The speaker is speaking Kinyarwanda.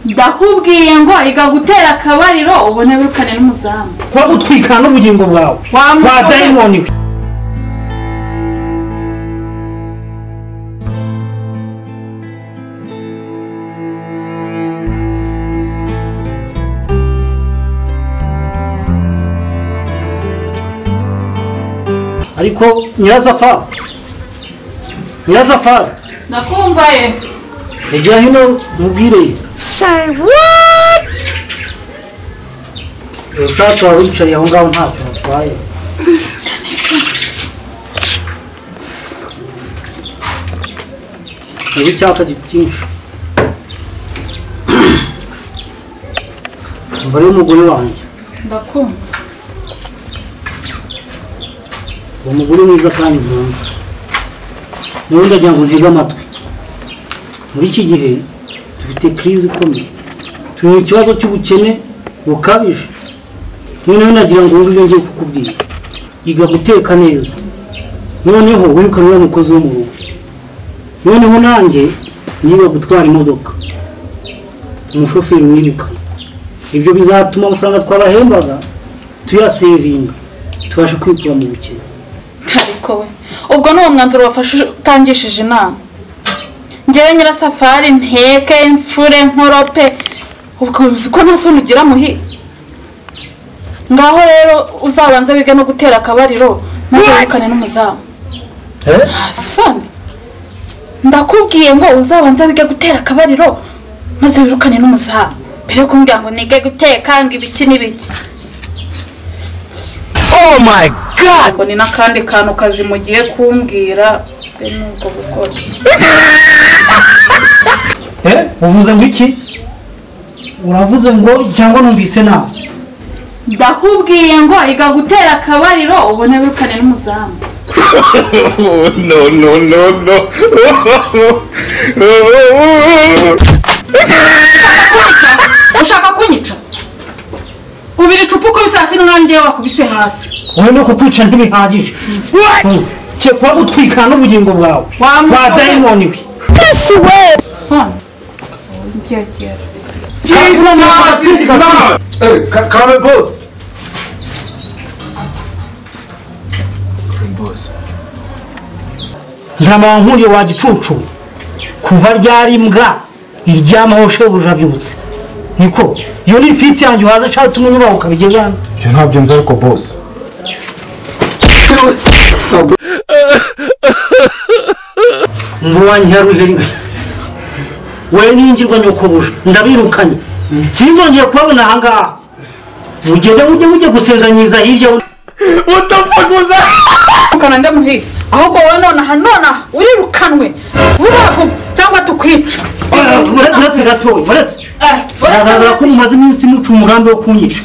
ndakubwiye ngo iga gutera akabariro ubone wirukane n'umuzamu kwa gutwika n'ubugingo bwawe kwa daimoni we. Ariko Nyirasafari ndakumva ye ejya hino mubwire Say what? ushatse wawe wicariye aho ngaho ntacyo watwaye hari icyapa cyinshi mbere y'umugore wanjye ndakumva uwo mugore mwiza kandi nkunda niwe ndagira ngo ntege amatwi muri iki gihe dufite crise ikomeye turi mu kibazo cy'ubukene bukabije noneho nagira ngo wumve ibyo ngiye kukubwira iga guteka neza noneho wirukane uriya mukozi wo mu rugo noneho nanjye niga gutwara imodoka umushoferi wirukane ibyo bizatuma amafaranga twabahembaga tuyasevinga tubashe kwikura mu bukene ariko we ubwo n'uwo mwanzuro wafashe utangishije inama ngewe Nyirasafari nteke mfure nkorope ubwo uzi ko nta soni ugira muhi ngaho rero uzabanza wige no gutera akabariro maze wirukane n'umuzamu soni ndakubwiye ngo uzabanza wige gutera akabariro maze wirukane n'umuzamu mbere yo kumbwira ngo nige guteka ngo ibiki n'ibiki. Oh my God! Ngo ni nakandi kantu kazi mugiye kumbwira nuko gukora. Uvuze ngo iki? Uravuze ngo cyangwa numvise nawe? Ndakubwiye ngo iga gutera akabariro ubone wirukane n'umuzamu. No. Ushaka kunyica? Ubiri cupa uko bisatse n'umwanjye wakubise hasi. Wowe no kukwica ntibihagije. Cyekwa gutwika n'ubugingo bwawe. Wa daimoni we. Yes way. Son. Ngegera. Hey, come boss. Ndama nkuriye wa gicucu. Kuva ryari imbwa iryamaho shebuja byutse. Niko iyo ni fiti yanjye uhaza cyangwa tumunyuba ukabigeza hano. Ibyo ntabyo nzi ariko boss. Ngwanya ruheringa. We ningirwa nyokobuja ndabirukanye. Sinzongeye kubabona ahangaha. Ujye gusenganyiza hirya. What the fuck was that? Kana ndamuhi. Ahubwo wowe nona urirukanwe. Vuba cyangwa tukwica. Uretse gatoya, uretse. Ko mumaze iminsi muca umugambi wo kunyica.